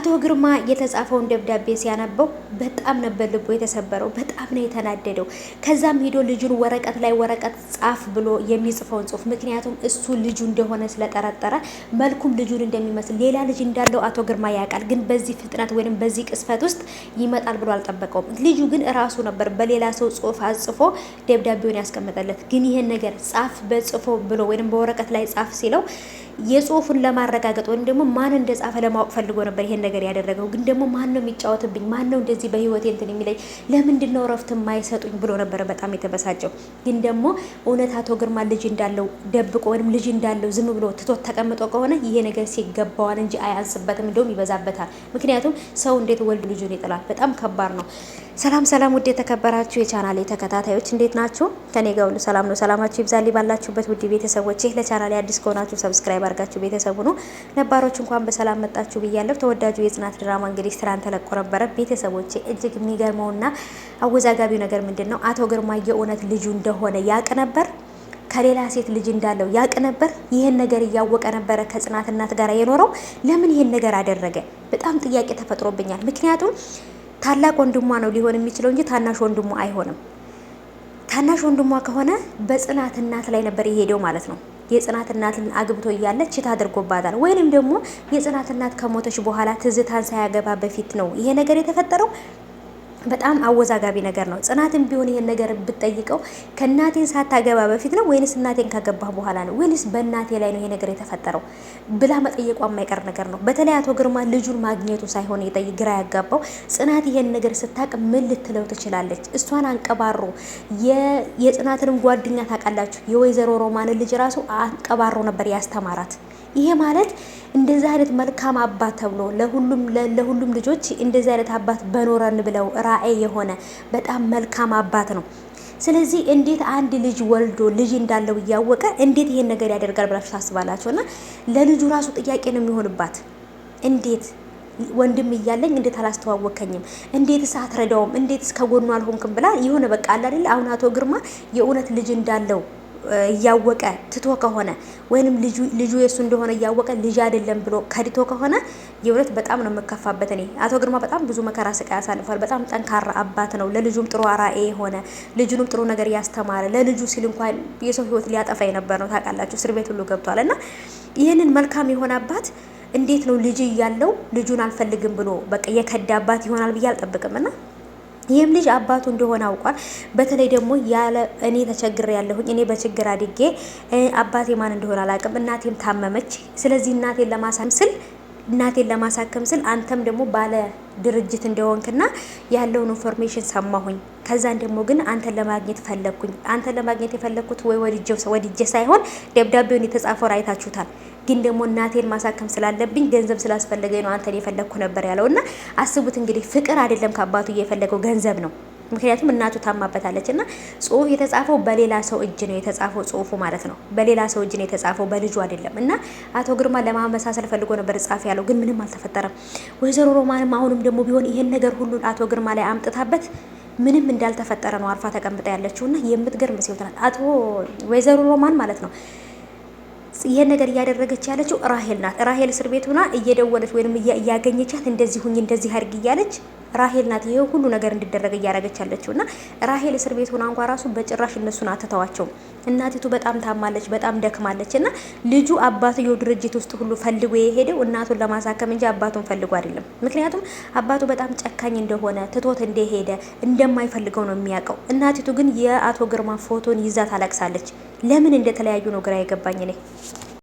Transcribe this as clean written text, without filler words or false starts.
አቶ ግርማ የተጻፈውን ደብዳቤ ሲያነበው በጣም ነበር ልቡ የተሰበረው። በጣም ነው የተናደደው። ከዛም ሄዶ ልጁን ወረቀት ላይ ወረቀት ጻፍ ብሎ የሚጽፈውን ጽሁፍ፣ ምክንያቱም እሱ ልጁ እንደሆነ ስለጠረጠረ መልኩም ልጁን እንደሚመስል ሌላ ልጅ እንዳለው አቶ ግርማ ያውቃል። ግን በዚህ ፍጥነት ወይም በዚህ ቅስፈት ውስጥ ይመጣል ብሎ አልጠበቀውም። ልጁ ግን እራሱ ነበር በሌላ ሰው ጽሁፍ አጽፎ ደብዳቤውን ያስቀመጠለት። ግን ይሄን ነገር ጻፍ በጽፎ ብሎ ወይም በወረቀት ላይ ጻፍ ሲለው የጽሁፉን ለማረጋገጥ ወይም ደግሞ ማን እንደጻፈ ለማወቅ ፈልጎ ነበር ይሄን ነገር ያደረገው። ግን ደግሞ ማን ነው የሚጫወትብኝ? ማን ነው እንደዚህ በህይወቴ እንትን የሚለኝ? ለምንድን ነው እረፍት የማይሰጡኝ ብሎ ነበር በጣም የተበሳጨው። ግን ደግሞ እውነት አቶ ግርማ ልጅ እንዳለው ደብቆ ወይም ልጅ እንዳለው ዝም ብሎ ትቶት ተቀምጦ ከሆነ ይሄ ነገር ሲገባዋል እንጂ አያንስበትም፣ እንደውም ይበዛበታል። ምክንያቱም ሰው እንዴት ወልድ ልጁን ይጥላል? በጣም ከባድ ነው። ሰላም ሰላም፣ ውድ የተከበራችሁ የቻናሌ ተከታታዮች እንዴት ናችሁ? ከኔ ጋር ሁሉ ሰላም ነው። ሰላማችሁ ይብዛልኝ ባላችሁበት ውድ ቤተሰቦቼ። ለቻናሌ አዲስ ከሆናችሁ ሰብስክራይብ አድርጋችሁ ቤተሰቡ ነው። ነባሮች እንኳን በሰላም መጣችሁ ብያለሁ። ተወዳጁ የጽናት ድራማ እንግዲህ ትናንት ተለቆ ነበረ። ቤተሰቦቼ እጅግ የሚገርመውና አወዛጋቢው ነገር ምንድነው? አቶ ግርማ የእውነት ልጁ እንደሆነ ያቅ ነበር? ከሌላ ሴት ልጅ እንዳለው ያቅ ነበር? ይሄን ነገር እያወቀ ነበረ ከጽናት እናት ጋር የኖረው? ለምን ይሄን ነገር አደረገ? በጣም ጥያቄ ተፈጥሮብኛል። ምክንያቱም ታላቅ ወንድሟ ነው ሊሆን የሚችለው እንጂ ታናሽ ወንድሟ አይሆንም። ታናሽ ወንድሟ ከሆነ በጽናት እናት ላይ ነበር የሄደው ማለት ነው። የጽናት እናትን አግብቶ እያለ ችት አድርጎባታል። ወይንም ደግሞ የጽናት እናት ከሞተች በኋላ ትዝታን ሳያገባ በፊት ነው ይሄ ነገር የተፈጠረው። በጣም አወዛጋቢ ነገር ነው። ጽናትን ቢሆን ይሄን ነገር ብትጠይቀው ከእናቴን ሳታገባ በፊት ነው ወይንስ እናቴን ካገባህ በኋላ ነው ወይንስ በእናቴ ላይ ነው ይሄ ነገር የተፈጠረው ብላ መጠየቋ የማይቀር ነገር ነው። በተለይ አቶ ግርማ ልጁን ማግኘቱ ሳይሆን ግራ ያጋባው ጽናት ይሄን ነገር ስታቅ ምን ልትለው ትችላለች? እሷን አንቀባሮ የጽናትንም ጓደኛ ታውቃላችሁ፣ የወይዘሮ ሮማንን ልጅ ራሱ አንቀባሮ ነበር ያስተማራት። ይሄ ማለት እንደዚህ አይነት መልካም አባት ተብሎ ለሁሉም ልጆች እንደዚህ አይነት አባት በኖረን ብለው ራዕይ የሆነ በጣም መልካም አባት ነው። ስለዚህ እንዴት አንድ ልጅ ወልዶ ልጅ እንዳለው እያወቀ እንዴት ይሄን ነገር ያደርጋል ብላችሁ ታስባላችሁ? እና ለልጁ ራሱ ጥያቄ ነው የሚሆንባት። እንዴት ወንድም እያለኝ እንዴት አላስተዋወከኝም? እንዴትስ አትረዳውም? እንዴትስ ከጎኑ አልሆንክም? ብላ የሆነ በቃ አለ አይደል? አሁን አቶ ግርማ የእውነት ልጅ እንዳለው እያወቀ ትቶ ከሆነ ወይንም ልጁ የሱ እንደሆነ እያወቀ ልጅ አይደለም ብሎ ከድቶ ከሆነ የእውነት በጣም ነው የምከፋበት። እኔ አቶ ግርማ በጣም ብዙ መከራ ስቃይ ያሳልፋል። በጣም ጠንካራ አባት ነው። ለልጁም ጥሩ አርአያ የሆነ ልጁንም ጥሩ ነገር ያስተማረ፣ ለልጁ ሲል እንኳን የሰው ሕይወት ሊያጠፋ የነበር ነው ታውቃላችሁ። እስር ቤት ሁሉ ገብቷል። እና ይህንን መልካም የሆነ አባት እንዴት ነው ልጅ እያለው ልጁን አልፈልግም ብሎ በቃ የከዳ አባት ይሆናል ብዬ አልጠብቅም። እና ይህም ልጅ አባቱ እንደሆነ አውቋል። በተለይ ደግሞ ያለ እኔ ተቸግሬ ያለሁኝ እኔ በችግር አድጌ አባቴ ማን እንደሆነ አላውቅም፣ እናቴም ታመመች። ስለዚህ እናቴን ለማሳከም ስል አንተም ደግሞ ባለ ድርጅት እንደሆንክና ያለውን ኢንፎርሜሽን ሰማሁኝ። ከዛን ደግሞ ግን አንተን ለማግኘት ፈለግኩኝ። አንተን ለማግኘት የፈለግኩት ወይ ወድጄ ሳይሆን ደብዳቤውን የተጻፈው አይታችሁታል። ግን ደግሞ እናቴን ማሳከም ስላለብኝ ገንዘብ ስላስፈለገኝ ነው አንተን የፈለግኩ ነበር ያለው። እና አስቡት እንግዲህ ፍቅር አይደለም ከአባቱ እየፈለገው ገንዘብ ነው። ምክንያቱም እናቱ ታማበታለች። እና ጽሁፍ የተጻፈው በሌላ ሰው እጅ ነው የተጻፈው፣ ጽሁፉ ማለት ነው በሌላ ሰው እጅ ነው የተጻፈው፣ በልጁ አይደለም። እና አቶ ግርማ ለማመሳሰል ፈልጎ ነበር ጻፍ ያለው፣ ግን ምንም አልተፈጠረም። ወይዘሮ ሮማንም አሁንም ደግሞ ቢሆን ይሄን ነገር ሁሉ አቶ ግርማ ላይ አምጥታበት ምንም እንዳልተፈጠረ ነው አርፋ ተቀምጣ ያለችው። እና የምትገርም ሴት ናት አቶ ወይዘሮ ሮማን ማለት ነው። ይሄን ነገር እያደረገች ያለችው ራሄል ናት። ራሄል እስር ቤት ሆና እየደወለች ወይንም እያገኘቻት እንደዚህ ሁኝ እንደዚህ አድርግ እያለች ራሄል ናት ይሄ ሁሉ ነገር እንዲደረግ እያደረገች ያለችው። እና ራሄል እስር ቤት ሆና እንኳን ራሱ በጭራሽ እነሱን አትተዋቸው። እናቲቱ በጣም ታማለች፣ በጣም ደክማለች። እና ልጁ አባትየው ድርጅት ውስጥ ሁሉ ፈልጎ የሄደው እናቱን ለማሳከም እንጂ አባቱን ፈልጎ አይደለም። ምክንያቱም አባቱ በጣም ጨካኝ እንደሆነ ትቶት እንደሄደ እንደማይፈልገው ነው የሚያውቀው። እናቲቱ ግን የአቶ ግርማ ፎቶን ይዛ ታለቅሳለች። ለምን እንደተለያዩ ነው ግራ የገባኝ እኔ።